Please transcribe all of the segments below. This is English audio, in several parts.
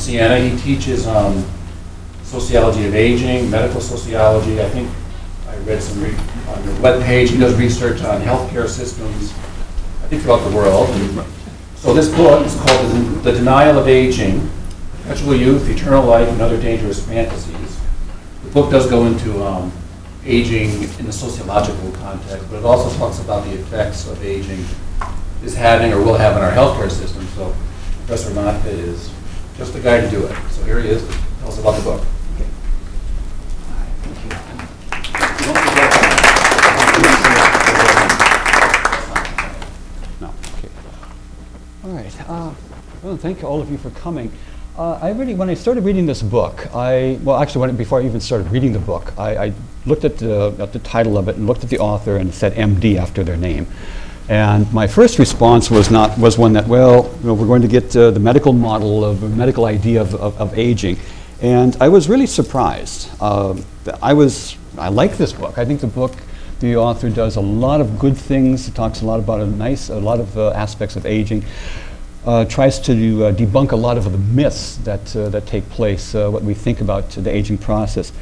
Siena. He teaches sociology of aging, medical sociology. I think I read some on the webpage. He does research on healthcare systems, I think throughout the world. And so this book is called The Denial of Aging, Perpetual Youth, Eternal Life, and Other Dangerous Fantasies. The book does go into aging in the sociological context, but it also talks about the effects of aging is having or will have in our healthcare system. So Professor Matcha is just the guy to do it. So here he is to tell us about the book. Okay. No. Okay. All right. Well, thank you all of you for coming. When I started reading this book, before I even started reading the book, I looked at the title of it and looked at the author and it said MD after their name. And my first response was one that, we're going to get the medical model of the medical idea of aging. And I was really surprised. I like this book. I think the author does a lot of good things. It talks a lot about a lot of aspects of aging. Tries to debunk a lot of the myths that take place, what we think about the aging process.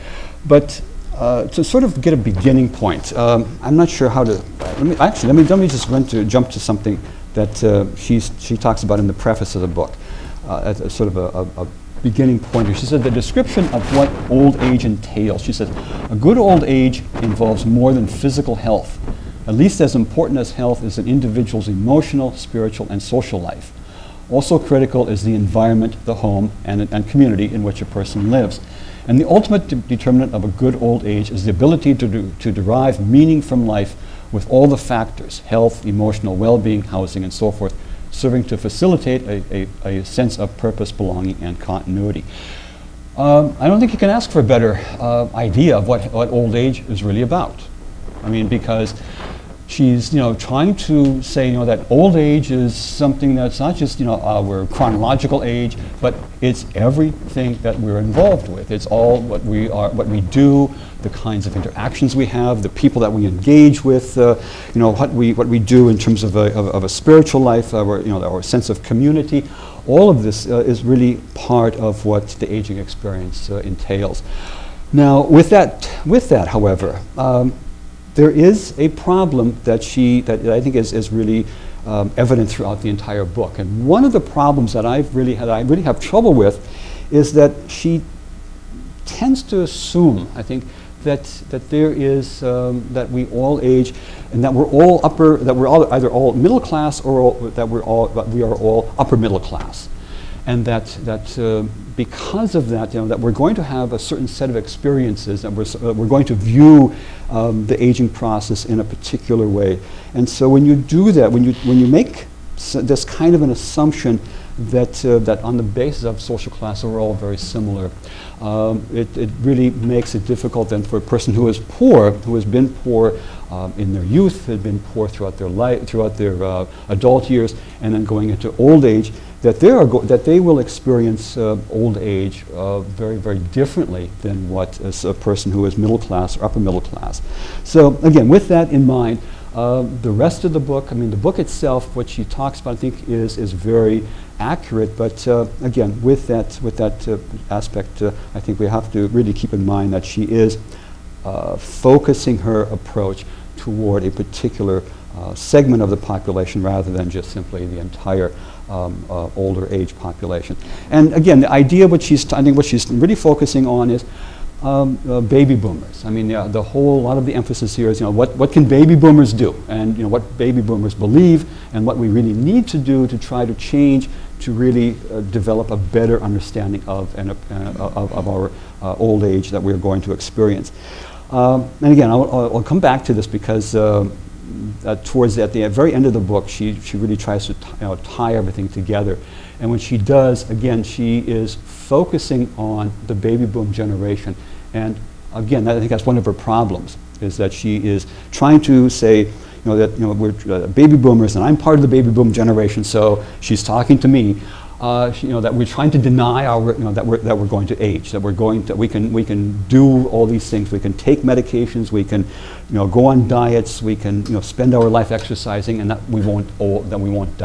But to sort of get a beginning point, I'm not sure how to. Let me just jump to something that she talks about in the preface of the book, as a sort of a beginning point. She said the description of what old age entails. She says a good old age involves more than physical health. At least as important as health is an individual's emotional, spiritual, and social life. Also critical is the environment, the home, and community in which a person lives. And the ultimate determinant of a good old age is the ability to derive meaning from life with all the factors, health, emotional well-being, housing, and so forth, serving to facilitate a sense of purpose, belonging, and continuity. I don't think you can ask for a better idea of what old age is really about. I mean, because she's, trying to say, that old age is something that's not just, our chronological age, but it's everything that we're involved with. It's all what we are, what we do, the kinds of interactions we have, the people that we engage with, what we do in terms of a spiritual life, our sense of community. All of this is really part of what the aging experience entails. Now, with that, however, there is a problem that I think is really evident throughout the entire book. And one of the problems that I really have trouble with is that she tends to assume, I think, that there is that we all age and that we're all either all middle class or that we are all upper middle class. And that because of that, that we're going to have a certain set of experiences, that we're going to view the aging process in a particular way. And so when you do that, when you make this kind of an assumption that on the basis of social class we're all very similar, it really makes it difficult then for a person who is poor, who has been poor in their youth, had been poor throughout their life, throughout their adult years, and then going into old age, that they will experience old age very, very differently than what a person who is middle class or upper middle class. So again, with that in mind, the rest of the book, the book itself, what she talks about, I think, is very accurate. But again, with that aspect, I think we have to really keep in mind that she is focusing her approach toward a particular segment of the population rather than just simply the entire older age population. And again, the idea what she's really focusing on is baby boomers. A lot of the emphasis here is, what can baby boomers do, and what baby boomers believe, and what we really need to do to try to change, to really develop a better understanding of our old age that we're going to experience. And again, I'll come back to this because at the very end of the book, she really tries to tie everything together. And when she does, again, she is focusing on the baby boom generation. And again, I think that's one of her problems, is that she is trying to say, we're baby boomers, and I'm part of the baby boom generation. So she's talking to me, that we're trying to deny that we're going to age, that we can do all these things. We can take medications, we can go on diets, we can spend our life exercising, and that we won't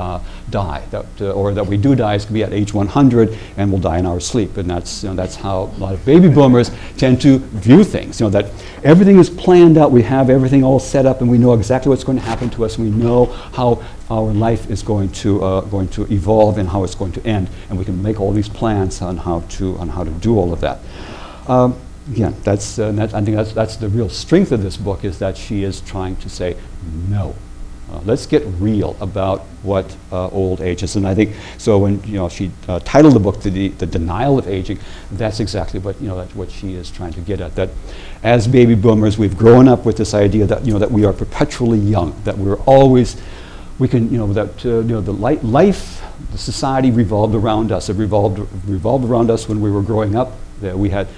die, or that we do die is going to be at age 100 and we'll die in our sleep. And that's how a lot of baby boomers tend to view things, that everything is planned out, we have everything all set up, and we know exactly what's going to happen to us, and we know how our life is going to evolve and how it's going to end, and we can make all these plans on how to do all of that. Again, I think that's the real strength of this book, is that she is trying to say no. Let's get real about what old age is, and I think so. When she titled the book the Denial of Aging, that's exactly what that's what she is trying to get at. That as baby boomers, we've grown up with this idea that that we are perpetually young, that we're always life, the society revolved around us. It revolved around us when we were growing up. That we had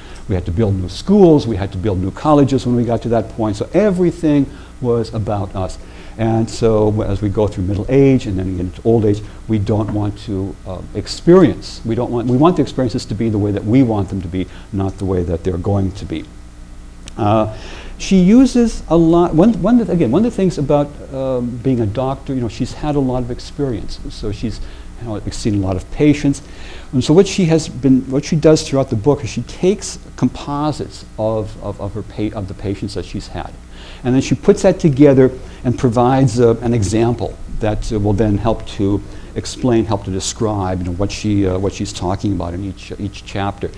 to build new schools, we had to build new colleges when we got to that point. So everything was about us. And so as we go through middle age and then get into old age, we don't want to experience. We want the experiences to be the way that we want them to be, not the way that they're going to be. She uses a lot. One of the things about being a doctor, she's had a lot of experience. So she's seen a lot of patients, and so what she does throughout the book is she takes composites of the patients that she's had, and then she puts that together and provides an example that will then help to explain, help to describe, what she's talking about in each chapter.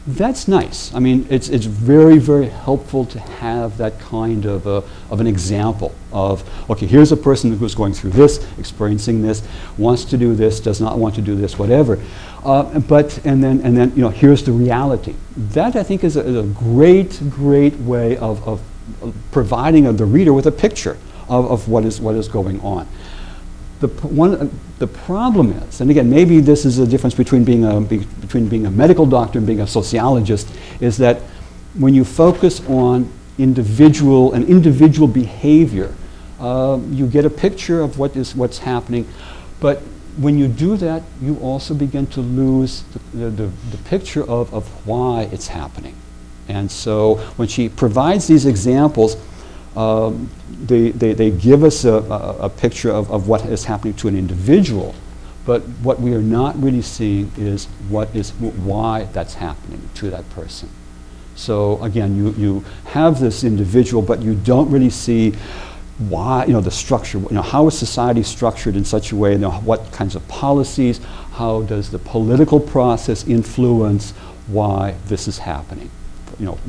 That's nice. I mean, it's very, very helpful to have that kind of an example of, okay, here's a person who's going through this, experiencing this, wants to do this, does not want to do this, whatever. And then here's the reality. That, I think, is a great way of providing the reader with a picture of what is going on. The problem is, and again, maybe this is a difference between being a medical doctor and being a sociologist, is that when you focus on individual behavior, you get a picture of what's happening. But when you do that, you also begin to lose the picture of why it's happening. And so when she provides these examples, they give us a picture of what is happening to an individual, but what we are not really seeing is why that's happening to that person. So again, you have this individual, but you don't really see why, the structure, how is society structured in such a way, what kinds of policies, how does the political process influence why this is happening.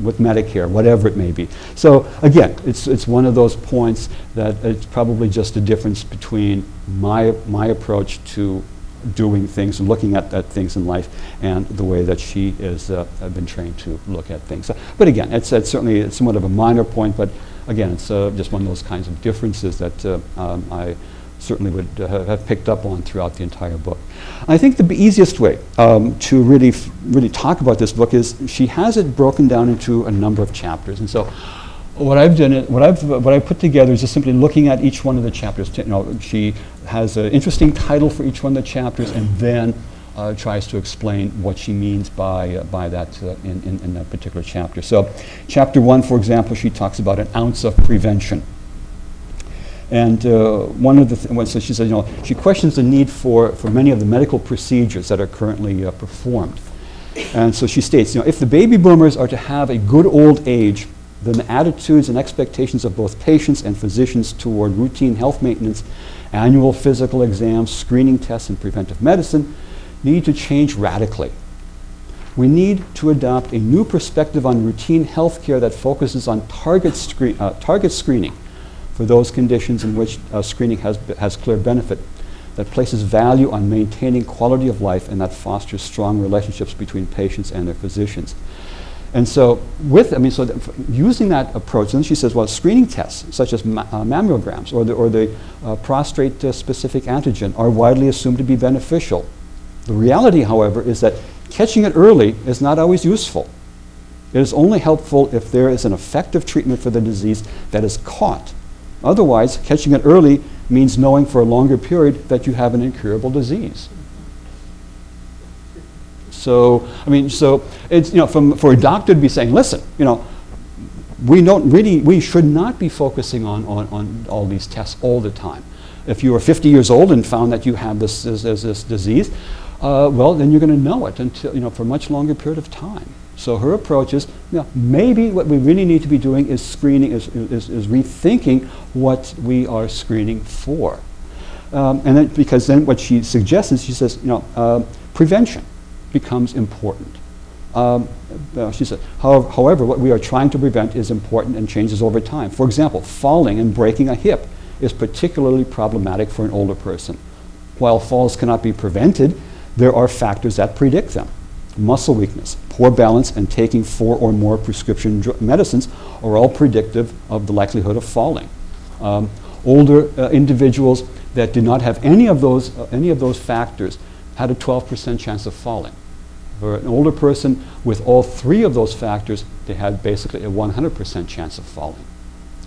With Medicare, whatever it may be. So again, it's one of those points that it's probably just a difference between my approach to doing things and looking at things in life and the way that she has been trained to look at things. But again, it's certainly somewhat of a minor point, but again, it's just one of those kinds of differences that I certainly would have picked up on throughout the entire book. I think the easiest way to really talk about this book is she has it broken down into a number of chapters, and so what I've done, what I've put together is just simply looking at each one of the chapters. She has an interesting title for each one of the chapters, and then tries to explain what she means by that in that particular chapter. So, chapter 1, for example, she talks about an ounce of prevention. And one of the so she said, she questions the need for many of the medical procedures that are currently performed. And so she states, if the baby boomers are to have a good old age, then the attitudes and expectations of both patients and physicians toward routine health maintenance, annual physical exams, screening tests, and preventive medicine need to change radically. We need to adopt a new perspective on routine health care that focuses on target screening for those conditions in which screening has clear benefit, that places value on maintaining quality of life, and that fosters strong relationships between patients and their physicians. And so using that approach, then she says, well, screening tests such as mammograms or the prostate-specific antigen are widely assumed to be beneficial. The reality, however, is that catching it early is not always useful. It is only helpful if there is an effective treatment for the disease that is caught. Otherwise, catching it early means knowing for a longer period that you have an incurable disease. So it's for a doctor to be saying, listen, we should not be focusing on all these tests all the time. if you are 50 years old and found that you have this disease, well, then you're going to know it until, for a much longer period of time. So her approach is, maybe what we really need to be doing is screening, is rethinking what we are screening for. And then, because then what she suggests is, she says, prevention becomes important. She said, however, what we are trying to prevent is important and changes over time. For example, falling and breaking a hip is particularly problematic for an older person. While falls cannot be prevented, there are factors that predict them. Muscle weakness, poor balance, and taking 4 or more prescription medicines are all predictive of the likelihood of falling. Older individuals that did not have any of those factors had a 12% chance of falling. For an older person with all 3 of those factors, they had basically a 100% chance of falling.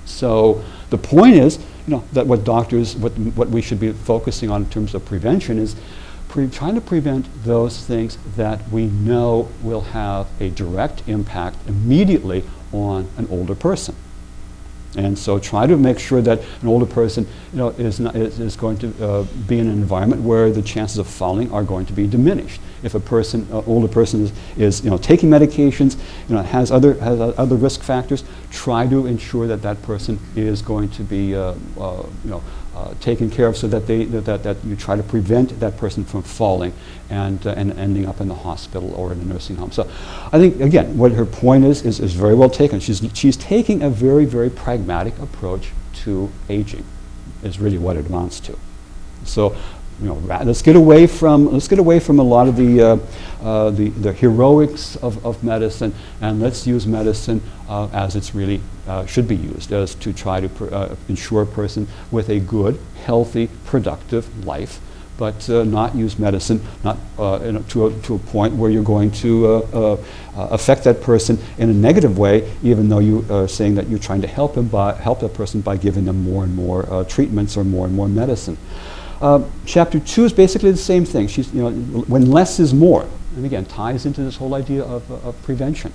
So the point is, that what we should be focusing on in terms of prevention is trying to prevent those things that we know will have a direct impact immediately on an older person. And so try to make sure that an older person is going to be in an environment where the chances of falling are going to be diminished. If an older person is taking medications, has other risk factors, try to ensure that person is going to be taken care of, so that you try to prevent that person from falling and ending up in the hospital or in a nursing home. So I think, again, what her point is very well taken. She's taking a very, very pragmatic approach to aging, is really what it amounts to. So let's get away from a lot of the heroics of medicine, and let's use medicine as it's really should be used, as to try to ensure a person with a good, healthy, productive life, but not use medicine to a point where you're going to affect that person in a negative way, even though you are saying that you're trying to help that person by giving them more and more treatments or more and more medicine. Chapter 2 is basically the same thing. She's, when less is more, and again ties into this whole idea of prevention.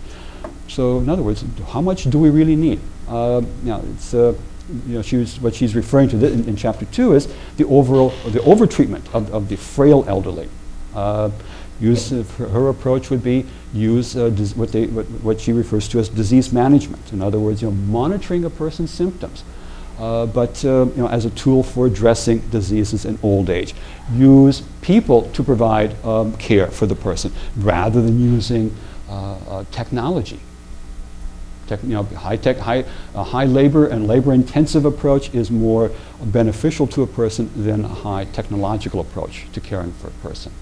So in other words, how much do we really need? It's what she's referring to in chapter 2 is the over-treatment of the frail elderly. Her approach would be use what she refers to as disease management. In other words, monitoring a person's symptoms. But as a tool for addressing diseases in old age. Use people to provide care for the person rather than using technology. A high labor and labor-intensive approach is more beneficial to a person than a high technological approach to caring for a person.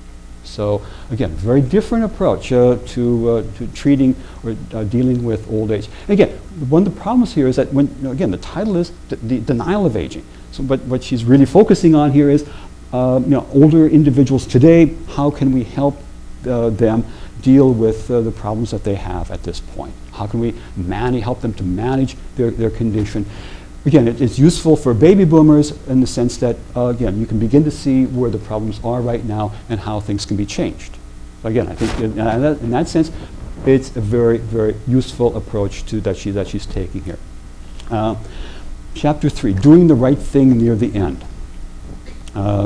So again, very different approach to treating or dealing with old age. And again, one of the problems here is that again, the title is the denial of aging. So, but what she's really focusing on here is, older individuals today. How can we help them deal with the problems that they have at this point? How can we help them to manage their condition? Again, it's useful for baby boomers in the sense that, again, you can begin to see where the problems are right now and how things can be changed. Again, I think in that sense, it's a very, very useful approach that she's taking here. Chapter 3, doing the right thing near the end.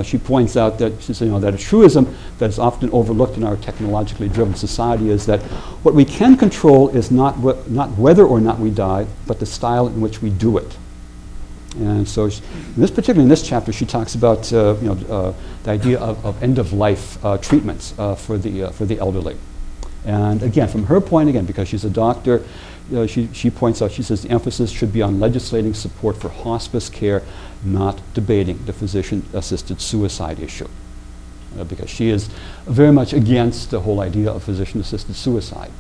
She points out that that a truism that is often overlooked in our technologically driven society is that what we can control is not whether or not we die, but the style in which we do it. And so, particularly in this chapter, she talks about the idea of end-of-life treatments for the elderly. And again, from her point, because she's a doctor, she points out, she says the emphasis should be on legislating support for hospice care, not debating the physician-assisted suicide issue. Because she is very much against the whole idea of physician-assisted suicide,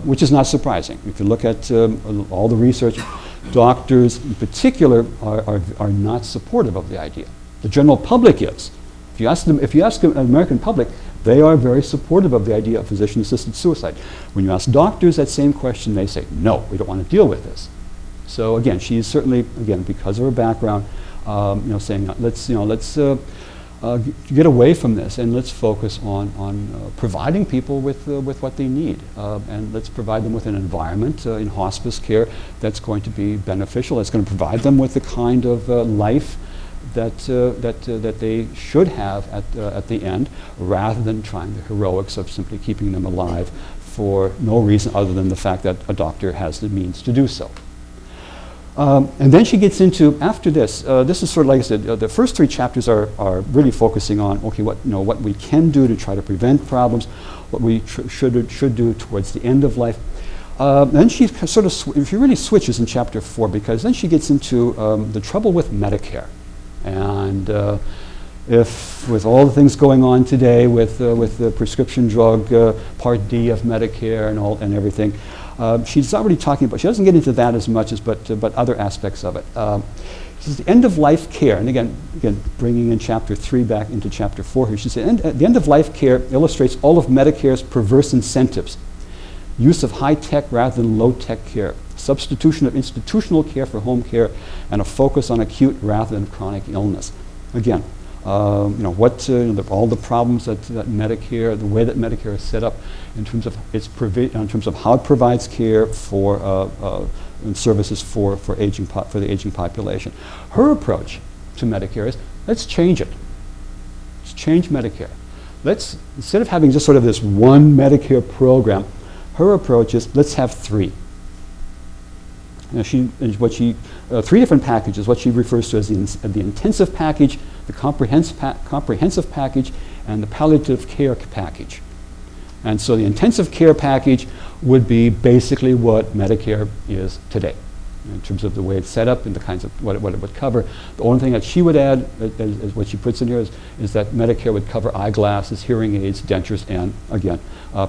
which is not surprising. If you look at all the research, doctors in particular are not supportive of the idea. The general public is. If you ask the American public, they are very supportive of the idea of physician-assisted suicide. When you ask doctors that same question, they say, no, we don't want to deal with this. So again, she's certainly, because of her background, saying, let's get away from this and let's focus on providing people with what they need, and let's provide them with an environment in hospice care that's going to be beneficial. That's going to provide them with the kind of life that they should have at the end, rather than trying the heroics of simply keeping them alive for no reason other than the fact that a doctor has the means to do so. And then she gets into, after this, this is sort of like I said, the first 3 chapters are really focusing on, okay, what we can do to try to prevent problems, what we should do towards the end of life. Then she sort of, she really switches in chapter 4, because then she gets into the trouble with Medicare. And if, with all the things going on today with the prescription drug Part D of Medicare and everything, she's already talking about, she doesn't get into that as much as, but other aspects of it. This is the end-of-life care, and again, bringing in chapter 3 back into chapter 4 here. She said, the end-of-life care illustrates all of Medicare's perverse incentives. Use of high-tech rather than low-tech care, substitution of institutional care for home care, and a focus on acute rather than chronic illness. Again, all the problems that Medicare, the way that Medicare is set up in terms of in terms of how it provides care for and services for the aging population. Her approach to Medicare is, let's change it. Let's change Medicare. Let's, instead of having just sort of this one Medicare program, her approach is, let's have 3. Now 3 different packages, what she refers to as the intensive package, the comprehensive package, and the palliative care package. And so the intensive care package would be basically what Medicare is today, in terms of the way it's set up and the kinds of what it would cover. The only thing that she would add, is what she puts in here, is that Medicare would cover eyeglasses, hearing aids, dentures, and again,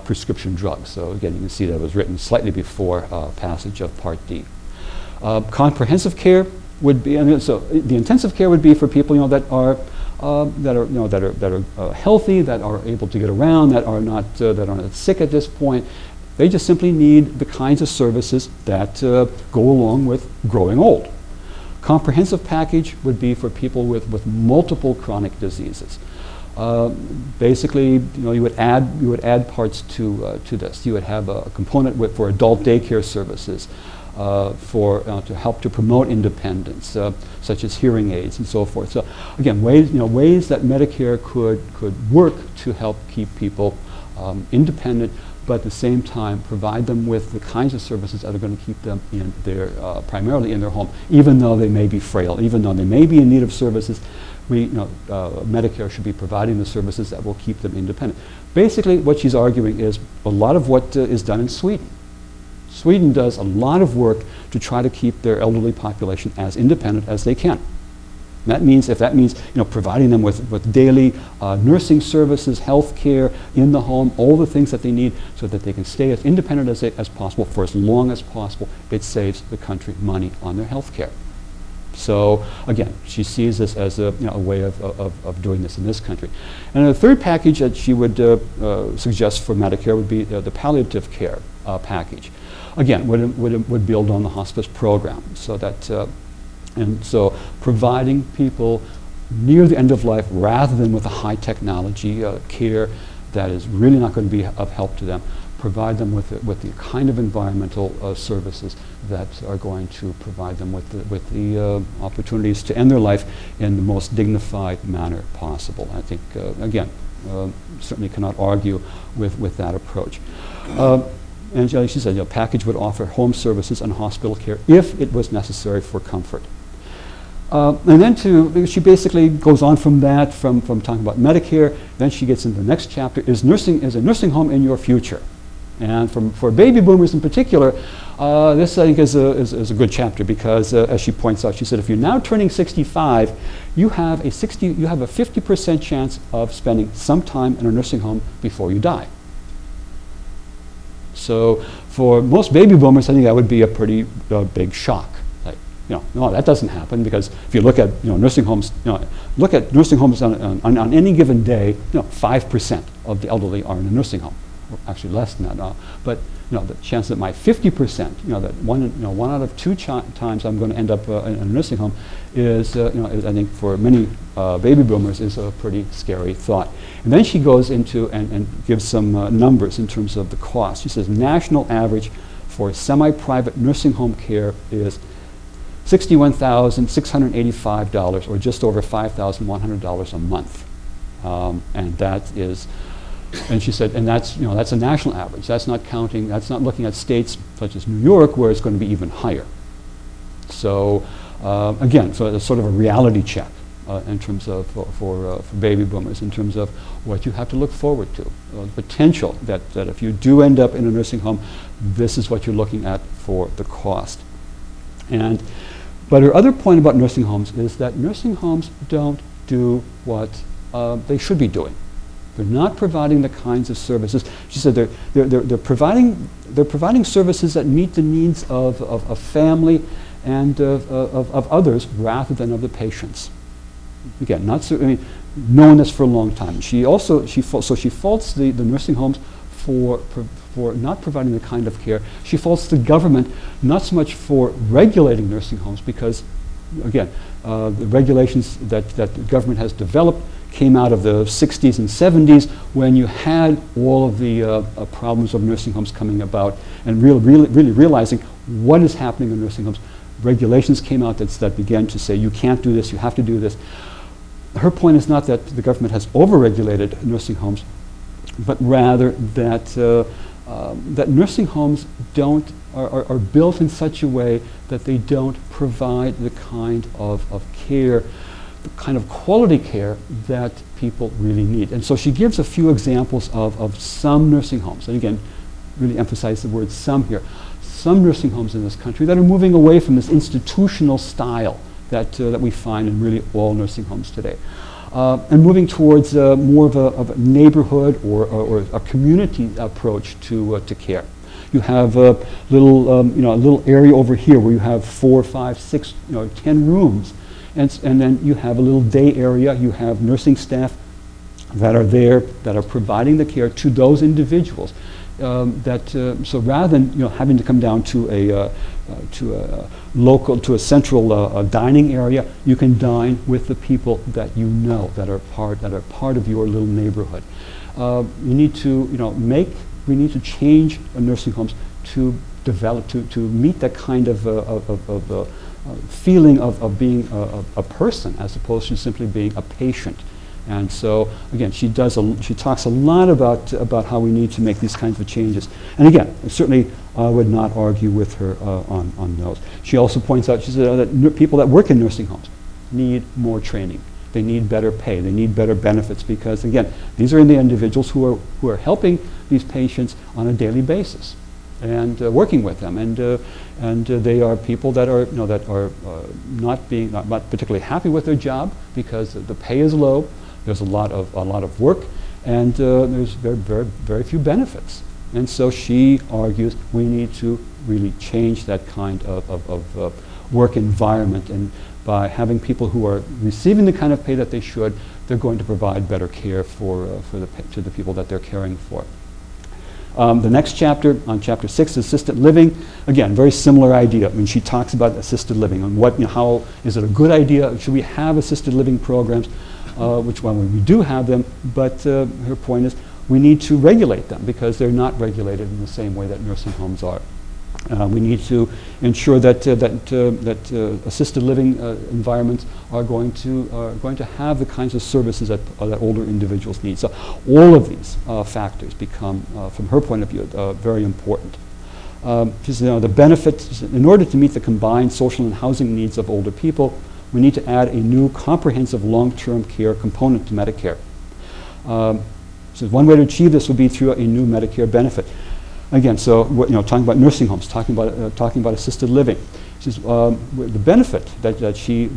prescription drugs. So again, you can see that it was written slightly before passage of Part D. Comprehensive care would be, and so the intensive care would be for people that are healthy, that are able to get around, that are not sick at this point. They just simply need the kinds of services that go along with growing old. Comprehensive package would be for people with multiple chronic diseases. Basically, you would add parts to this. You would have a component for adult daycare services, to help to promote independence, such as hearing aids and so forth. So again, ways that Medicare could work to help keep people independent, but at the same time provide them with the kinds of services that are going to keep them in primarily in their home, even though they may be frail, even though they may be in need of services. Medicare should be providing the services that will keep them independent. Basically, what she's arguing is a lot of what is done in Sweden. Sweden does a lot of work to try to keep their elderly population as independent as they can. That means, providing them with daily nursing services, health care in the home, all the things that they need so that they can stay as independent as possible for as long as possible. It saves the country money on their health care. So again, she sees this as a way of doing this in this country. And the third package that she would suggest for Medicare would be the palliative care package. Again, would build on the hospice program, so that and so providing people near the end of life rather than with a high technology care that is really not going to be of help to them. Provide them with the kind of environmental services that are going to provide them with the opportunities to end their life in the most dignified manner possible. I think again, certainly cannot argue with that approach. And she said, package would offer home services and hospital care if it was necessary for comfort. And then she basically goes on from that, from talking about Medicare. Then she gets into the next chapter: is a nursing home in your future? And for baby boomers in particular, this I think is a good chapter, because as she points out, she said, if you're now turning 65, you have a 50% chance of spending some time in a nursing home before you die. So for most baby boomers, I think that would be a pretty big shock. No, that doesn't happen, because if you look at nursing homes, look at nursing homes on any given day, 5% of the elderly are in a nursing home, or actually less than that. But the chance that my 50%, that one out of 2 times I'm going to end up in a nursing home is, I think for many baby boomers is a pretty scary thought. And then she goes into and gives some numbers in terms of the cost. She says national average for semi-private nursing home care is $61,685, or just over $5,100 a month. And that is, and she said, and that's, that's a national average. That's not counting, that's not looking at states such as New York, where it's going to be even higher. So again, so it's sort of a reality check in terms of, for baby boomers, in terms of what you have to look forward to. The potential that if you do end up in a nursing home, this is what you're looking at for the cost. But her other point about nursing homes is that nursing homes don't do what they should be doing. They're not providing the kinds of services. She said they're providing services that meet the needs of a family and of others rather than of the patients. Again, knowing this for a long time. She faults the nursing homes for not providing the kind of care. She faults the government not so much for regulating nursing homes, because again, the regulations that the government has developed came out of the 60s and 70s, when you had all of the problems of nursing homes coming about, and really realizing what is happening in nursing homes. Regulations came out that began to say, you can't do this, you have to do this. Her point is not that the government has overregulated nursing homes, but rather that that nursing homes are built in such a way that they don't provide the kind of care, the kind of quality care that people really need. And so she gives a few examples of some nursing homes, and again, really emphasize the word some here, some nursing homes in this country that are moving away from this institutional style that we find in really all nursing homes today, and moving towards more of a neighborhood or a community approach to care. You have a little area over here where you have 4, 5, 6, 10 rooms, and then you have a little day area. You have nursing staff that are there, that are providing the care to those individuals. So rather than having to come down to a central dining area, you can dine with the people that you know, that are part of your little neighborhood. We need to change nursing homes to develop to meet that kind of feeling of being a person, as opposed to simply being a patient. And so, again, she talks a lot about how we need to make these kinds of changes. And again, I certainly would not argue with her on those. She also points out, she said that people that work in nursing homes need more training. They need better pay. They need better benefits, because, again, these are the individuals who are helping these patients on a daily basis and working with them. And they are people that are not particularly happy with their job because the pay is low. There's a lot of work, and there's very few benefits. And so she argues we need to really change that kind of work environment, and by having people who are receiving the kind of pay that they should, they're going to provide better care to the people that they're caring for. The next chapter, on chapter 6, assisted living. Again, very similar idea. I mean, she talks about assisted living and how is it a good idea? Should we have assisted living programs? Which one we do have them, but her point is we need to regulate them, because they're not regulated in the same way that nursing homes are. We need to ensure that assisted living environments are going to have the kinds of services that older individuals need. So all of these factors become, from her point of view, very important. The benefits, in order to meet the combined social and housing needs of older people, we need to add a new comprehensive long-term care component to Medicare. So one way to achieve this would be through a new Medicare benefit. Again, so talking about nursing homes, talking about assisted living. The benefit that she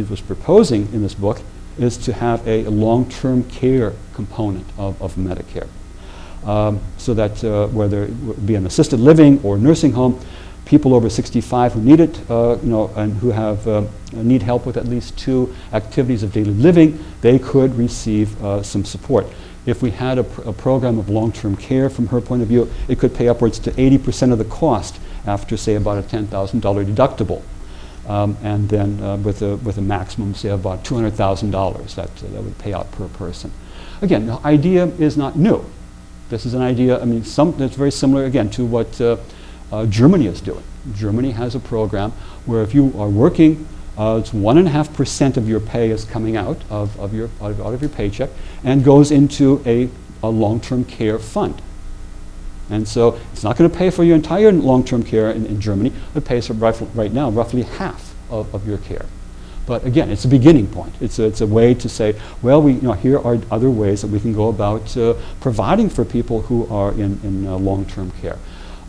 was proposing in this book is to have a long-term care component of Medicare, so that whether it be an assisted living or nursing home, people over 65 who need it, and who have need help with at least 2 activities of daily living, they could receive some support. If we had a program of long-term care, from her point of view, it could pay upwards to 80% of the cost after, say, about a $10,000 deductible, and then with a maximum, say, of about $200,000 that would pay out per person. Again, the idea is not new. This is an idea, that's very similar, again, to what Germany is doing. Germany has a program where if you are working, it's 1.5% of your pay is coming out of your paycheck and goes into a long-term care fund. And so it's not going to pay for your entire long-term care in Germany. It pays for right now roughly half of your care. But again, it's a beginning point. It's a way to say, well, here are other ways that we can go about providing for people who are in long-term care.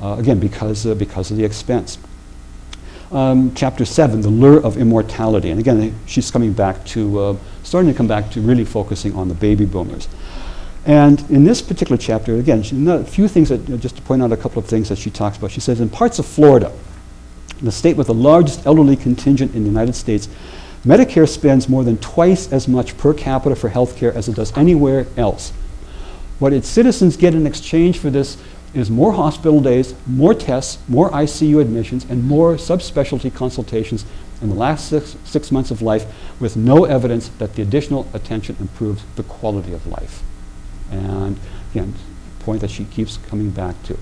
Again, because of the expense. Chapter 7, the lure of immortality. And again, she's coming back to, starting to come back to really focusing on the baby boomers. And in this particular chapter, again, a few things, just to point out a couple of things that she talks about. She says, in parts of Florida, the state with the largest elderly contingent in the United States, Medicare spends more than twice as much per capita for health care as it does anywhere else. What its citizens get in exchange for this is more hospital days, more tests, more ICU admissions, and more subspecialty consultations in the last six months of life, with no evidence that the additional attention improves the quality of life. And again, a point that she keeps coming back to.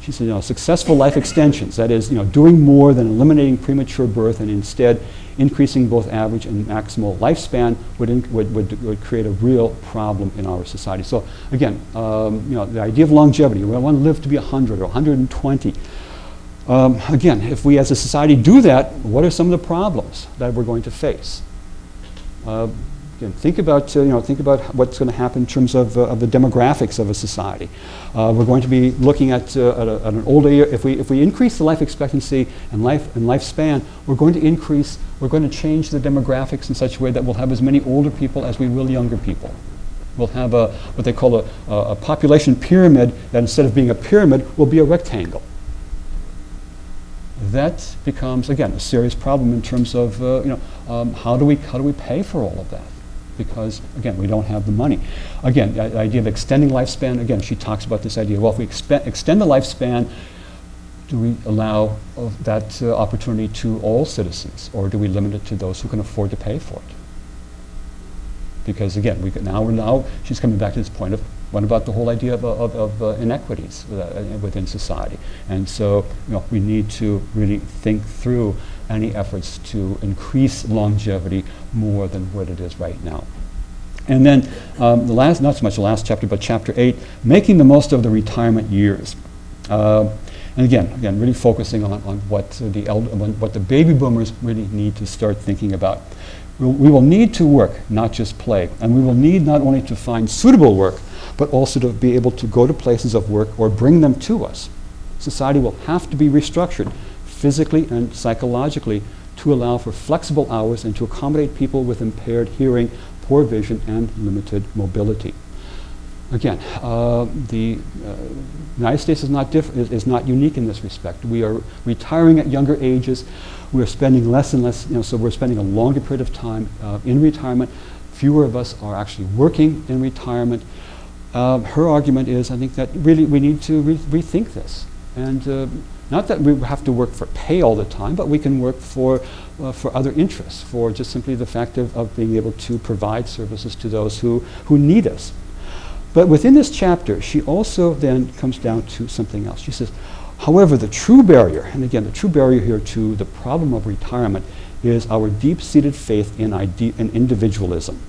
She said, successful life extensions, that is, doing more than eliminating premature birth and instead increasing both average and maximal lifespan would create a real problem in our society. So again, the idea of longevity, we want to live to be 100 or 120. Again, if we as a society do that, what are some of the problems that we're going to face? Again, think about what's going to happen in terms of the demographics of a society. We're going to be looking at an older age. If we increase the life expectancy and lifespan, we're going to change the demographics in such a way that we'll have as many older people as we will younger people. We'll have what they call a population pyramid that instead of being a pyramid will be a rectangle. That becomes, again, a serious problem in terms of how do we pay for all of that? Because, again, we don't have the money. Again, the idea of extending lifespan, again, she talks about this idea, well, if we extend the lifespan, do we allow that opportunity to all citizens, or do we limit it to those who can afford to pay for it? Because, again, now she's coming back to this point of, what about the whole idea of inequities within society? And so, we need to really think through any efforts to increase longevity more than what it is right now. And then not so much the last chapter, but chapter 8, making the most of the retirement years. And again, really focusing on what the baby boomers really need to start thinking about. We will need to work, not just play. And we will need not only to find suitable work, but also to be able to go to places of work or bring them to us. Society will have to be restructured physically and psychologically to allow for flexible hours and to accommodate people with impaired hearing, poor vision, and limited mobility. Again, the United States is not unique in this respect. We are retiring at younger ages. We are spending less and less, so we're spending a longer period of time in retirement. Fewer of us are actually working in retirement. Her argument is, I think, that really we need to rethink this. And not that we have to work for pay all the time, but we can work for other interests, for just simply the fact of being able to provide services to those who need us. But within this chapter, she also then comes down to something else. She says, however, the true barrier, and again, the true barrier here to the problem of retirement is our deep-seated faith in individualism.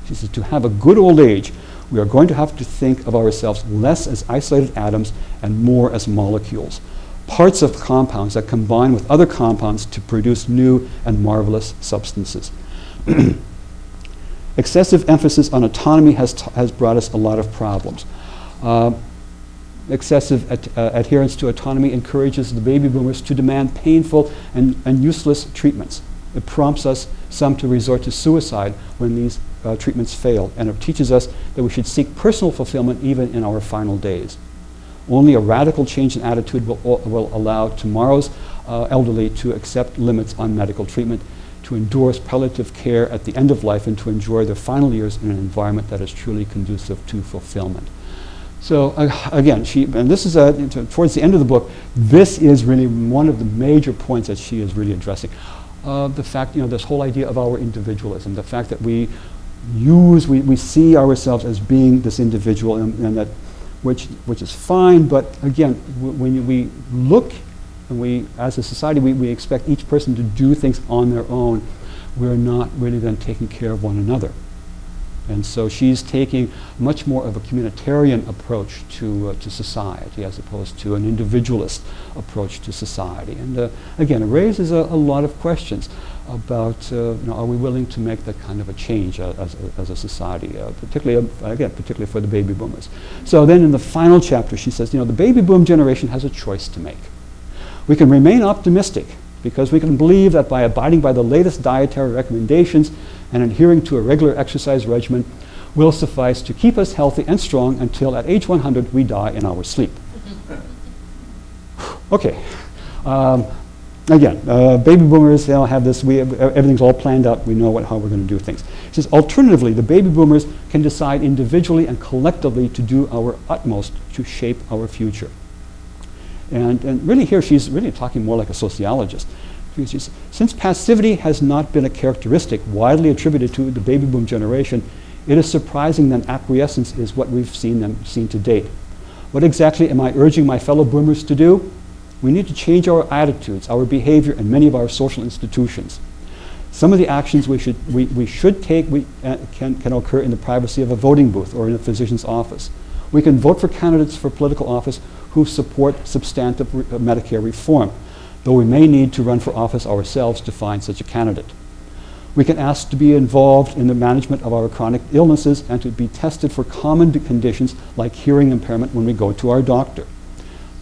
She says, to have a good old age, we are going to have to think of ourselves less as isolated atoms and more as molecules, parts of compounds that combine with other compounds to produce new and marvelous substances. Excessive emphasis on autonomy has brought us a lot of problems. Excessive adherence to autonomy encourages the baby boomers to demand painful and useless treatments. It prompts us some to resort to suicide when these treatments fail, and it teaches us that we should seek personal fulfillment even in our final days. Only a radical change in attitude will allow tomorrow's elderly to accept limits on medical treatment, to endorse palliative care at the end of life, and to enjoy their final years in an environment that is truly conducive to fulfillment. So again, and this is towards the end of the book, this is really one of the major points that she is really addressing. The fact, this whole idea of our individualism, the fact that we see ourselves as being this individual, and that which is fine, but again, when we look and we, as a society, we expect each person to do things on their own, we're not really then taking care of one another. And so she's taking much more of a communitarian approach to society as opposed to an individualist approach to society. And again, it raises a lot of questions about, are we willing to make that kind of a change as a society, particularly for the baby boomers. So then in the final chapter, she says, the baby boom generation has a choice to make. We can remain optimistic because we can believe that by abiding by the latest dietary recommendations and adhering to a regular exercise regimen will suffice to keep us healthy and strong until at age 100 we die in our sleep. Okay. Again, baby boomers, have this, everything's all planned out, we know how we're going to do things. It says, alternatively, the baby boomers can decide individually and collectively to do our utmost to shape our future. And really here she's really talking more like a sociologist. She says, since passivity has not been a characteristic widely attributed to the baby boom generation, it is surprising that acquiescence is what we've seen to date. What exactly am I urging my fellow boomers to do? We need to change our attitudes, our behavior, and many of our social institutions. Some of the actions we should take can occur in the privacy of a voting booth or in a physician's office. We can vote for candidates for political office who support substantive Medicare reform, though we may need to run for office ourselves to find such a candidate. We can ask to be involved in the management of our chronic illnesses and to be tested for common conditions like hearing impairment when we go to our doctor.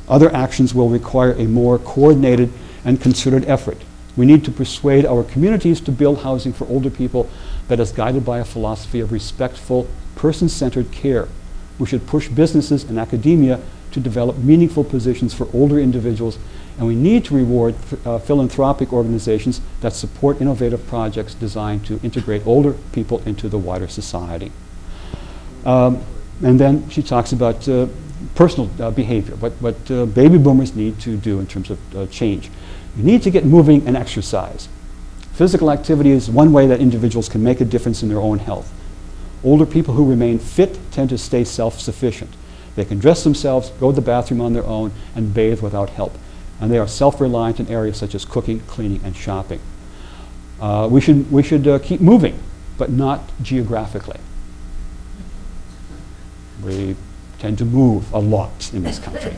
Other actions will require a more coordinated and concerted effort. We need to persuade our communities to build housing for older people that is guided by a philosophy of respectful, person-centered care. We should push businesses and academia to develop meaningful positions for older individuals, and we need to reward philanthropic organizations that support innovative projects designed to integrate older people into the wider society. And then she talks about personal behavior, what baby boomers need to do in terms of change. You need to get moving and exercise. Physical activity is one way that individuals can make a difference in their own health. Older people who remain fit tend to stay self-sufficient. They can dress themselves, go to the bathroom on their own, and bathe without help. And they are self-reliant in areas such as cooking, cleaning, and shopping. We should keep moving, but not geographically. We tend to move a lot in this country.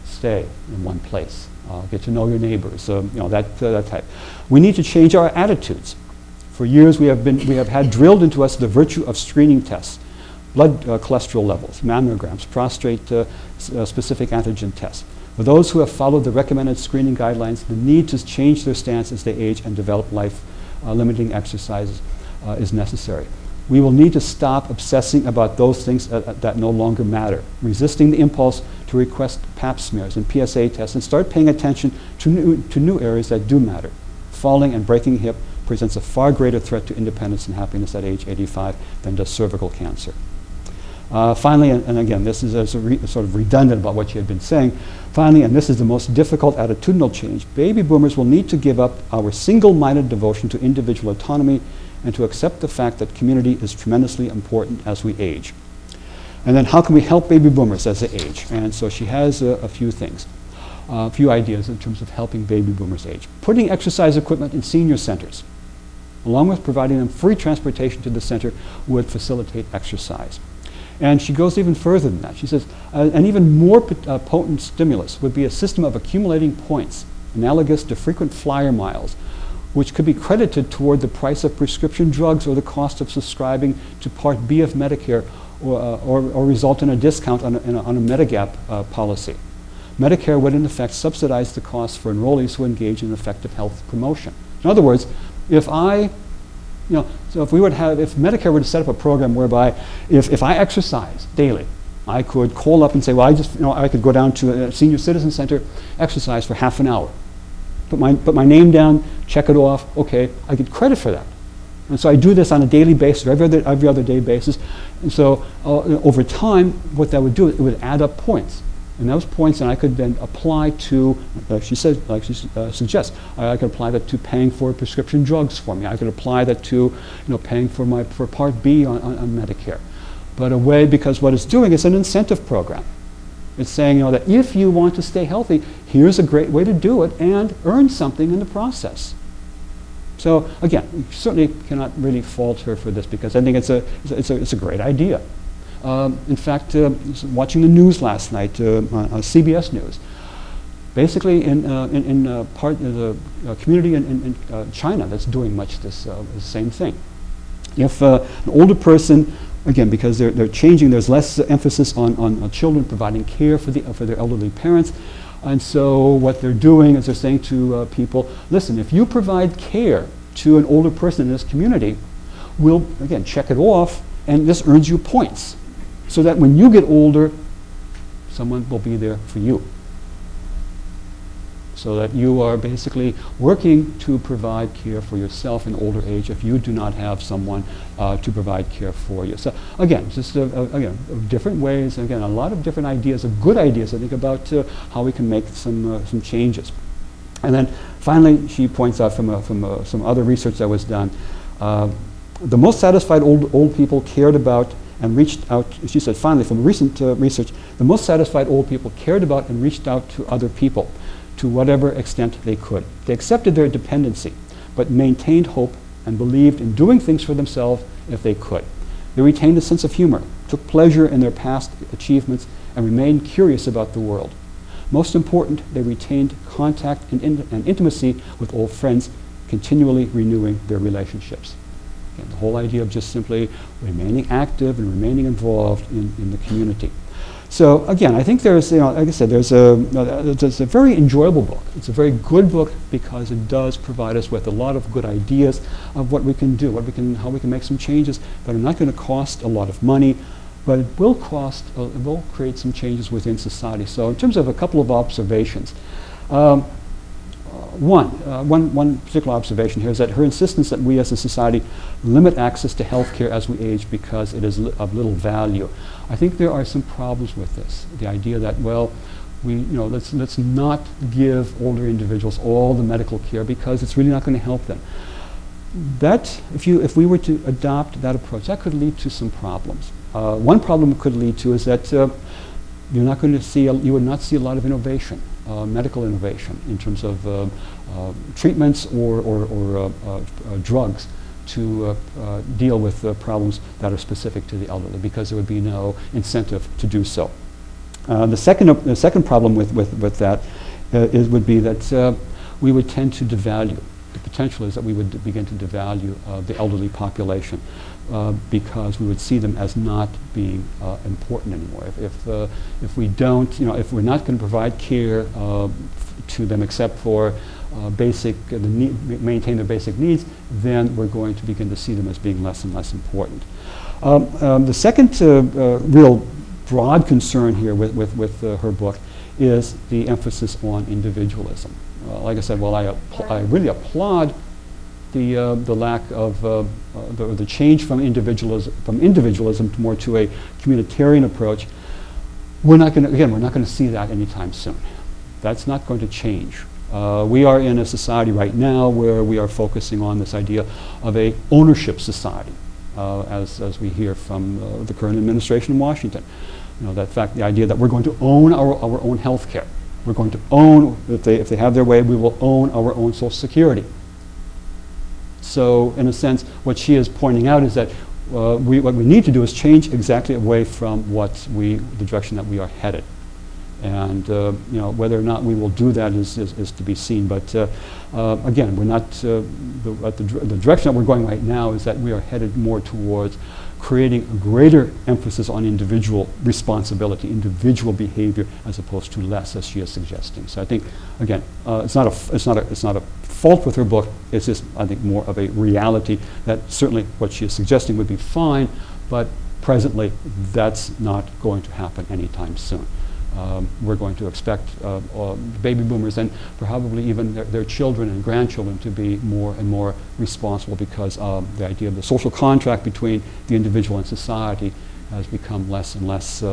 Stay in one place. Get to know your neighbors. That type. We need to change our attitudes. For years, we have had drilled into us the virtue of screening tests, blood cholesterol levels, mammograms, prostate specific antigen tests. For those who have followed the recommended screening guidelines, the need to change their stance as they age and develop life-limiting exercises is necessary. We will need to stop obsessing about those things that no longer matter, resisting the impulse to request pap smears and PSA tests, and start paying attention to new areas that do matter. Falling and breaking a hip presents a far greater threat to independence and happiness at age 85 than does cervical cancer. Finally, and again, this is sort of redundant about what she had been saying, finally, and this is the most difficult attitudinal change, baby boomers will need to give up our single-minded devotion to individual autonomy and to accept the fact that community is tremendously important as we age. And then how can we help baby boomers as they age? And so she has a few things, a few ideas in terms of helping baby boomers age. Putting exercise equipment in senior centers, along with providing them free transportation to the center, would facilitate exercise. And she goes even further than that. She says, an even more potent stimulus would be a system of accumulating points, analogous to frequent flyer miles, which could be credited toward the price of prescription drugs or the cost of subscribing to Part B of Medicare, or result in a discount on a Medigap policy. Medicare would in effect subsidize the costs for enrollees who engage in effective health promotion. In other words, if Medicare were to set up a program whereby if I exercise daily, I could call up and say, well, I could go down to a senior citizen center, exercise for half an hour, put my name down, check it off, okay, I get credit for that. And so I do this on a daily basis, or every other day basis. And so over time, what that would do, it would add up points. And those points, and I could then apply to, she suggests, I could apply that to paying for prescription drugs for me. I could apply that to, paying for Part B on Medicare. but a way, because what it's doing is an incentive program. It's saying, you know, that if you want to stay healthy, here's a great way to do it and earn something in the process. So again, we certainly cannot really fault her for this, because I think it's a great idea. In fact, watching the news last night, on CBS News, basically in part of the community in China that's doing much the same thing. If an older person, again, because they're changing, there's less emphasis on children providing care for their elderly parents. And so what they're doing is they're saying to people, listen, if you provide care to an older person in this community, we'll, again, check it off, and this earns you points. So that when you get older, someone will be there for you. So that you are basically working to provide care for yourself in older age if you do not have someone to provide care for you. So again, just again, different ways, again, a lot of different ideas, good ideas, I think, about how we can make some changes. And then finally, she points out from some other research that was done, the most satisfied old people cared about and reached out, she said, finally, from recent research, the most satisfied old people cared about and reached out to other people to whatever extent they could. They accepted their dependency, but maintained hope and believed in doing things for themselves if they could. They retained a sense of humor, took pleasure in their past achievements, and remained curious about the world. Most important, they retained contact and intimacy with old friends, continually renewing their relationships. Again, the whole idea of just simply remaining active and remaining involved in the community. So again, I think there's, like I said, there's a very enjoyable book. It's a very good book because it does provide us with a lot of good ideas of what we can do, how we can make some changes that are not going to cost a lot of money, but it will create some changes within society. So in terms of a couple of observations, one particular observation here is that her insistence that we as a society limit access to health care as we age because it is of little value. I think there are some problems with this. The idea that, well, let's not give older individuals all the medical care because it's really not going to help them. That, if we were to adopt that approach, that could lead to some problems. One problem it could lead to is that you would not see a lot of innovation, medical innovation, in terms of treatments or drugs to deal with problems that are specific to the elderly, because there would be no incentive to do so. The second problem with that would be that we would tend to devalue. The potential is that we would begin to devalue the elderly population because we would see them as not being important anymore. If we don't, if we're not going to provide care to them except for maintain their basic needs, then we're going to begin to see them as being less and less important. The second real broad concern here with her book is the emphasis on individualism. Like I said, I really applaud the lack of the change from individualism more to a communitarian approach. We're not going to see that anytime soon. That's not going to change. We are in a society right now where we are focusing on this idea of a ownership society, as we hear from the current administration in Washington. The idea that we're going to own our own health care. We're going to own, if they have their way, we will own our own Social Security. So in a sense, what she is pointing out is that what we need to do is change exactly away from the direction that we are headed. And whether or not we will do that is to be seen. But again, we're not, the direction that we're going right now is that we are headed more towards creating a greater emphasis on individual responsibility, individual behavior, as opposed to less, as she is suggesting. So I think, again, it's not a fault with her book. It's just, I think, more of a reality that certainly what she is suggesting would be fine, but presently that's not going to happen anytime soon. We're going to expect baby boomers and probably even their children and grandchildren to be more and more responsible, because the idea of the social contract between the individual and society has become less and less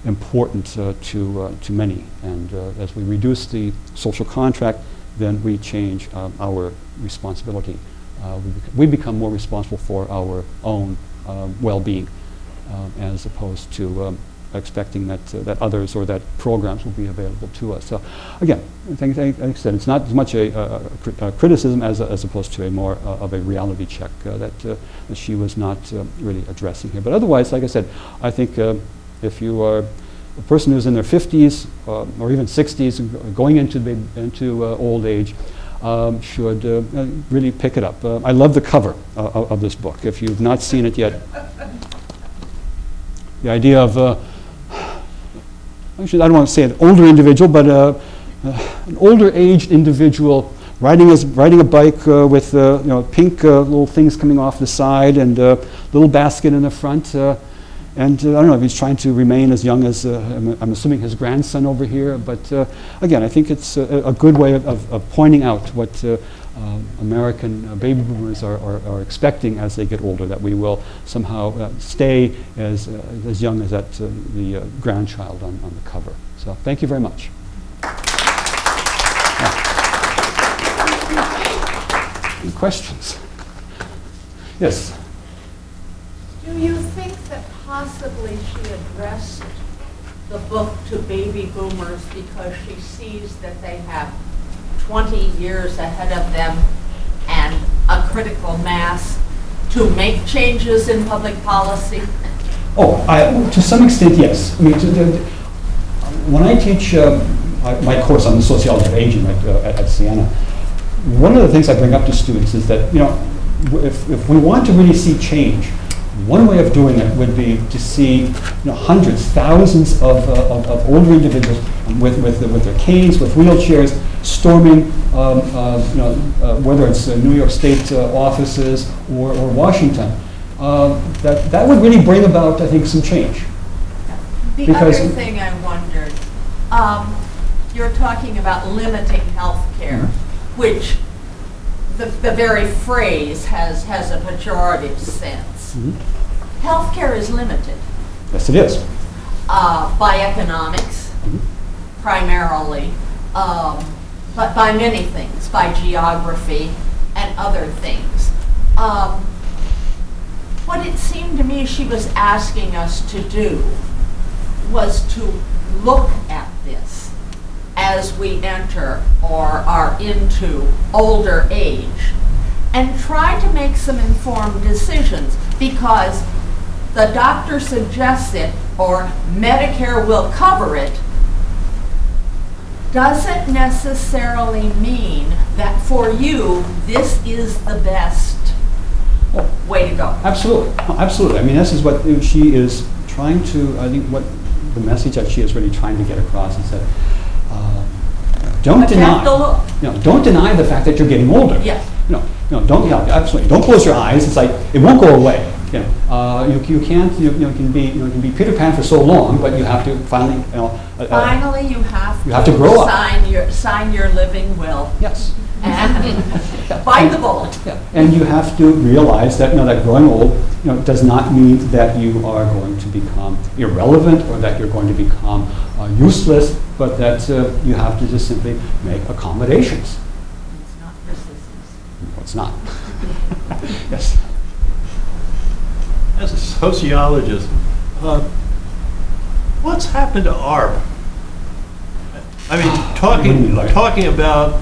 important to many. And as we reduce the social contract, then we change our responsibility. We become more responsible for our own well-being. as opposed to expecting that that others or that programs will be available to us. So again, like I said, it's not as much a criticism as opposed to a more of a reality check that she was not really addressing here. But otherwise, like I said, I think if you are a person who's in their 50s or even 60s and going into old age, should really pick it up. I love the cover of this book. If you've not seen it yet, the idea of, actually, I don't want to say an older individual, but an older aged individual riding a bike with pink little things coming off the side and a little basket in the front. And I don't know if he's trying to remain as young as, I'm assuming, his grandson over here. But again, I think it's a good way of pointing out what American baby boomers are expecting as they get older, that we will somehow stay as young as the grandchild on the cover. So thank you very much. Any questions? Yes? Do you think that possibly she addressed the book to baby boomers because she sees that they have 20 years ahead of them and a critical mass to make changes in public policy? Oh, to some extent, yes. I mean, when I teach my course on the sociology of aging at Siena, one of the things I bring up to students is that, if we want to really see change, one way of doing it would be to see hundreds, thousands of older individuals with their canes, with wheelchairs, storming, whether it's New York State offices or Washington. That would really bring about, I think, some change. The other thing I wondered, you're talking about limiting health care, which the very phrase has a pejorative sense. Mm-hmm. Healthcare is limited. Yes, it is. By economics, primarily, but by many things, by geography and other things. What it seemed to me she was asking us to do was to look at this as we enter or are into older age and try to make some informed decisions, because the doctor suggests it or Medicare will cover it doesn't necessarily mean that for you this is the best way to go. Absolutely, absolutely. I mean, this is what she is trying to, I think what the message that she is really trying to get across is that don't deny the fact that you're getting older. Yes. Don't absolutely. Don't close your eyes. It's like it won't go away. You can't. You can be Peter Pan for so long, but you have to finally. Finally, you have to grow up. Sign your living will. Yes. And bite the bullet. Yeah. And you have to realize that that growing old does not mean that you are going to become irrelevant or that you're going to become useless, but that you have to just simply make accommodations. It's not persistence. No, it's not. Yes. As a sociologist, what's happened to ARP? I mean, talking about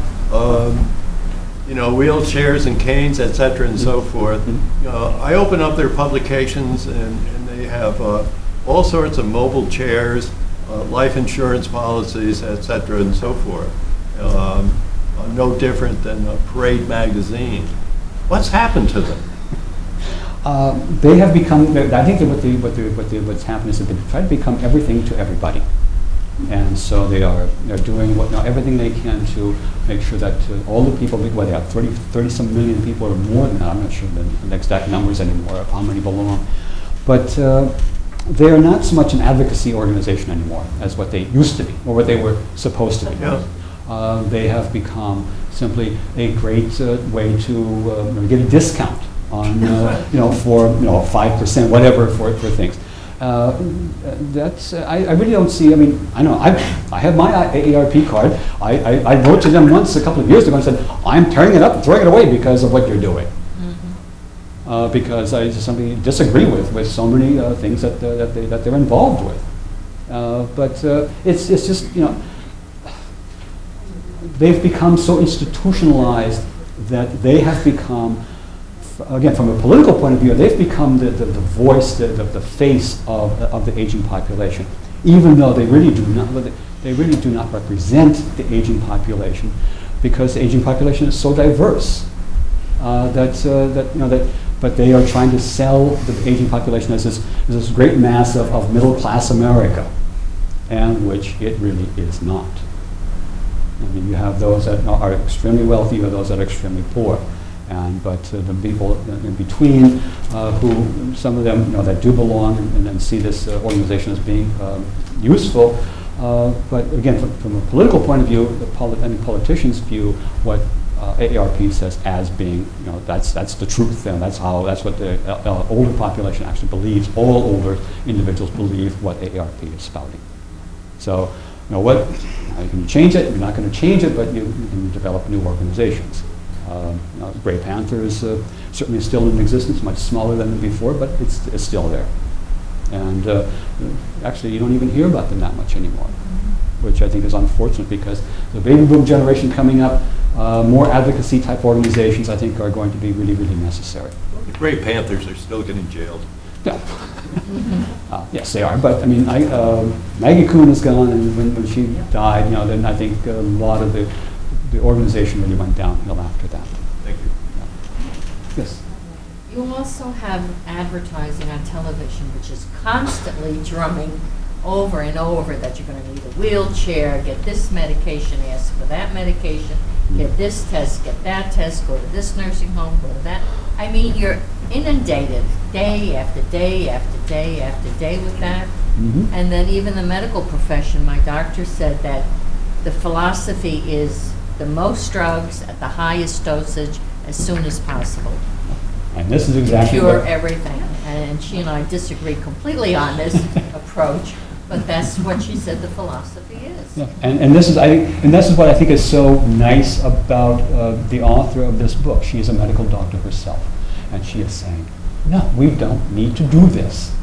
wheelchairs and canes, et cetera, and so forth. I open up their publications, and they have all sorts of mobile chairs, life insurance policies, et cetera, and so forth. No different than a Parade magazine. What's happened to them? They have become. I think that what's happened is that they've tried to become everything to everybody, and so they're doing everything they can to make sure that all the people, they have 30 some million people or more than that. I'm not sure the exact numbers anymore of how many belong, but they are not so much an advocacy organization anymore as what they used to be or what they were supposed to be. Yeah. They have become simply a great way to get a discount on, for 5%, whatever, for things. That's I really don't see. I mean, I know I have my AARP card. I wrote to them once a couple of years ago and said I'm tearing it up and throwing it away because of what you're doing. because I just simply disagree with so many things that they're involved with. But it's just, they've become so institutionalized that they have become, again, from a political point of view, they've become the voice, the face of the aging population, even though they really do not represent the aging population, because the aging population is so diverse but they are trying to sell the aging population as this great mass of middle class America, and which it really is not. I mean, you have those that are extremely wealthy, or those that are extremely poor. But the people in between, who some of them that do belong and then see this organization as being useful. But again, from a political point of view, any politicians view what AARP says as being, that's the truth, and that's what the older population actually believes. All older individuals believe what AARP is spouting. So, you can change it. You're not going to change it, but you can develop new organizations. Grey Panther is certainly still in existence, much smaller than before, but it's still there. And actually, you don't even hear about them that much anymore, which I think is unfortunate, because the baby boom generation coming up, more advocacy type organizations, I think, are going to be really, really necessary. The Grey Panthers are still getting jailed. Yeah. Yes, they are. But I mean, Maggie Kuhn is gone, and when she died, then I think a lot of the organization really went downhill after that. Thank you. Yeah. Yes. You also have advertising on television, which is constantly drumming over and over that you're going to need a wheelchair, get this medication, ask for that medication, get this test, get that test, go to this nursing home, go to that. I mean, you're inundated day after day after day after day with that. Mm-hmm. And then even the medical profession, my doctor said that the philosophy is the most drugs at the highest dosage as soon as possible. And this is exactly cure everything. And she and I disagree completely on this approach, but that's what she said the philosophy is. Yeah. And this is what I think is so nice about the author of this book. She is a medical doctor herself, and she is saying, no, we don't need to do this.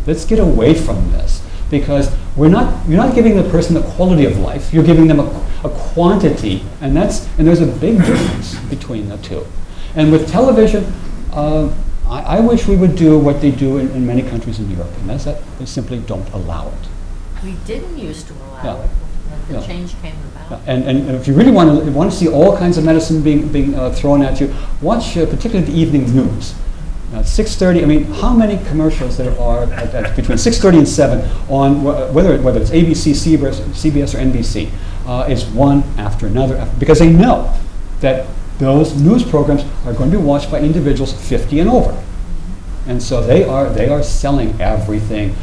Let's get away from this, because you're not giving the person the quality of life. You're giving them a quantity, and there's a big difference between the two. And with television, I wish we would do what they do in many countries in Europe, and that's that they simply don't allow it. We didn't used to allow it. The change came about. And if you really want to see all kinds of medicine being thrown at you, watch particularly the evening news. At 6:30, I mean, how many commercials there are between 6:30 and 7 on whether it's ABC, CBS, or NBC, is one after another, because they know that those news programs are going to be watched by individuals 50 and over. And so they are selling everything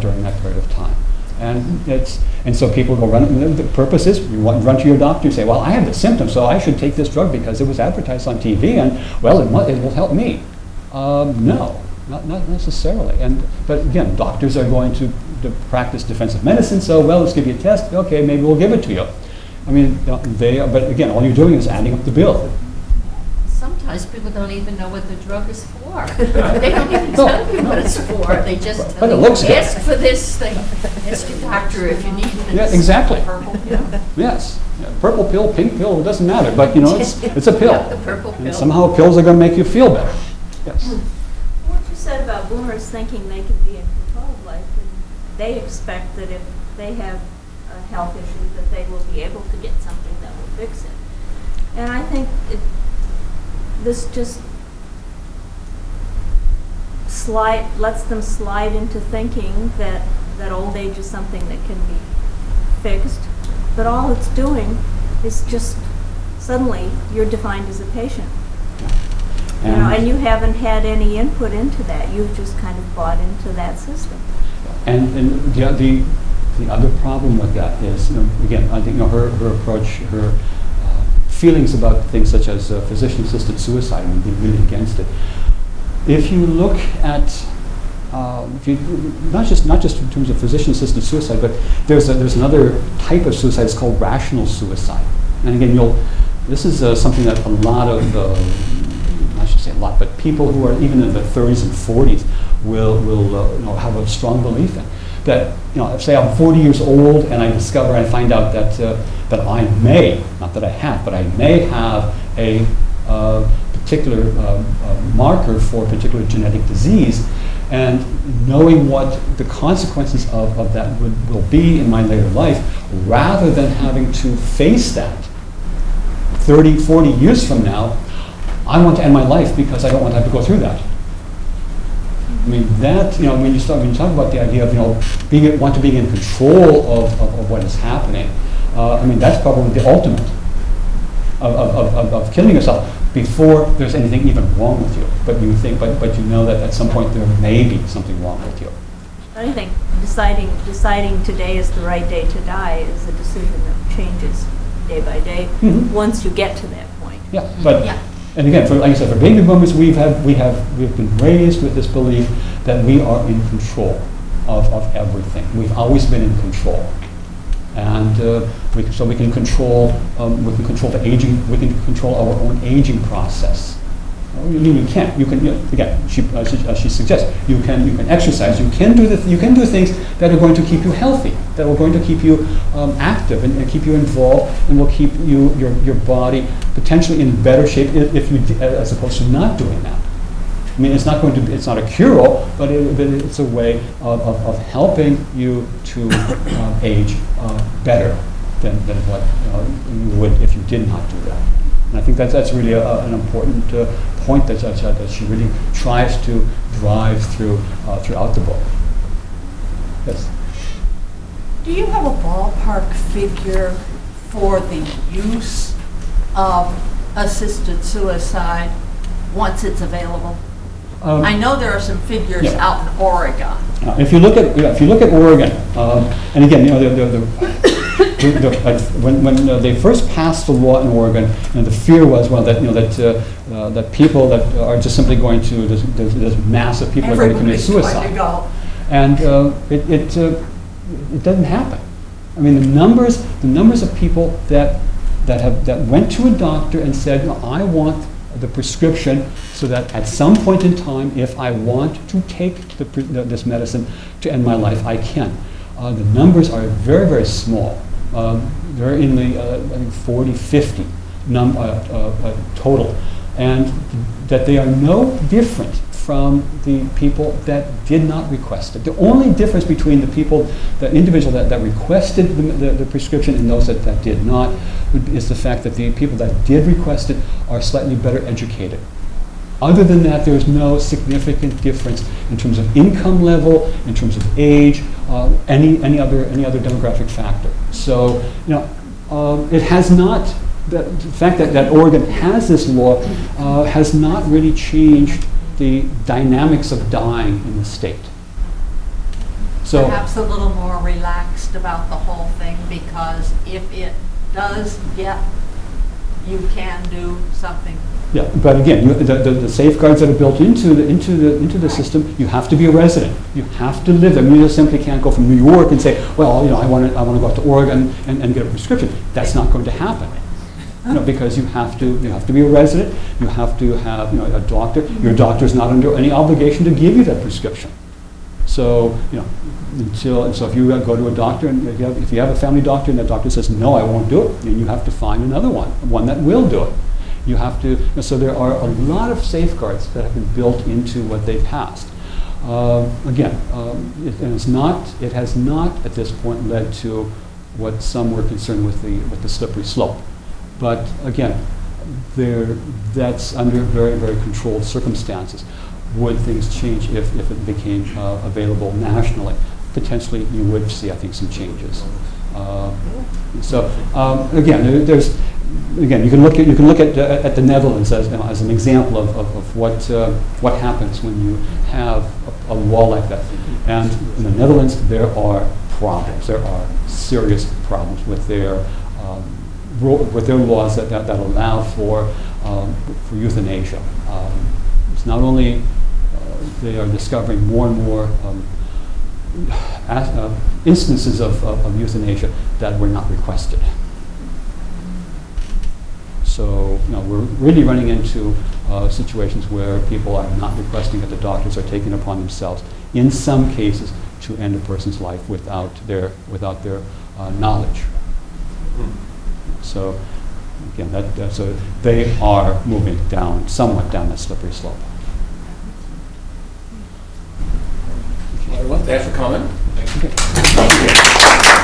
during that period of time. And so people go run. The purpose is you run to your doctor and say, well, I have the symptoms, so I should take this drug because it was advertised on TV, and well, it will help me. No, not necessarily. But again, doctors are going to practice defensive medicine, so well, let's give you a test. Okay, maybe we'll give it to you. I mean, but again, all you're doing is adding up the bill. Sometimes people don't even know what the drug is for. They don't even tell you what it's for. They just tell you, ask for this thing. Ask your doctor if you need this. Yeah, exactly. Purple pill. Yes. Yeah, purple pill, pink pill, it doesn't matter. But, it's a pill. Yeah, the purple pill. And somehow pills are going to make you feel better. Yes. What you said about boomers thinking they can be in control of life, and they expect that if they have a health issue, that they will be able to get something that will fix it. And I think this just lets them slide into thinking that old age is something that can be fixed, but all it's doing is just suddenly you're defined as a patient. And you haven't had any input into that. You've just kind of bought into that system. And the other problem with that is, again, I think her approach, her feelings about things such as physician-assisted suicide, I mean, being really against it. If you look at, not just in terms of physician-assisted suicide, but there's another type of suicide. It's called rational suicide. And again, this is something that a lot of, I should say a lot, but people who are even in their 30s and 40s will have a strong belief in that. If say I'm 40 years old and I find out that that I may, not that I have, but I may have a particular marker for a particular genetic disease, and knowing what the consequences of that will be in my later life, rather than having to face that 30, 40 years from now, I want to end my life because I don't want to have to go through that. I mean, that, when you talk about the idea of, want to be in control of what is happening, I mean, that's probably the ultimate of killing yourself before there's anything even wrong with you. But you think, but you know that at some point there may be something wrong with you. I think deciding today is the right day to die is a decision that changes day by day once you get to that point. Yeah, but and again, like I said, for baby boomers, we've been raised with this belief that we are in control of everything. We've always been in control, and we can control the aging. We can control our own aging process. You can't. You can again. She suggests you can exercise. You can do things that are going to keep you healthy, that are going to keep you active and keep you involved, and will keep your body potentially in better shape if you as opposed to not doing that. I mean, it's not a cure-all, but it's a way of helping you to age better than what you would if you did not do that. And I think that's really an important point that she really tries to drive throughout the book. Yes. Do you have a ballpark figure for the use of assisted suicide once it's available? I know there are some figures out in Oregon. If you look at Oregon, and again, when they first passed the law in Oregon, the fear was that people that are just simply going to there's massive people are going to commit suicide, and it doesn't happen. I mean, the numbers of people that went to a doctor and said, I want the prescription so that at some point in time, if I want to take this medicine to end my life, I can. The numbers are very, very small. They're in the I think 40, 50 total, and that they are no different from the people that did not request it. The only difference between the individual that requested the prescription and those that did not is the fact that the people that did request it are slightly better educated. Other than that, there's no significant difference in terms of income level, in terms of age, any other demographic factor. So, it has not. The fact that Oregon has this law has not really changed the dynamics of dying in the state. So perhaps a little more relaxed about the whole thing, because if it does get, you can do something. Yeah, but again, the safeguards that are built into the system, you have to be a resident. You have to live there. You just simply can't go from New York and say, well, I want to go out to Oregon and get a prescription. That's not going to happen. Because you have to be a resident. You have to have a doctor. Your doctor is not under any obligation to give you that prescription. So so if you go to a doctor and if you have a family doctor and that doctor says no, I won't do it, then you have to find another one that will do it. You have to. So there are a lot of safeguards that have been built into what they passed. It has not at this point led to what some were concerned with the slippery slope. But again, that's under very, very controlled circumstances. Would things change if it became available nationally? Potentially, you would see, I think, some changes. Again, you can look at the Netherlands as an example of what happens when you have a law like that. And in the Netherlands, there are problems. There are serious problems with their laws that allow for euthanasia. It's not only they are discovering more and more instances of euthanasia that were not requested. So we're really running into situations where people are not requesting that the doctors are taking upon themselves, in some cases, to end a person's life without their knowledge. So, again, so they are moving somewhat down that slippery slope. Well, thanks for coming. Okay.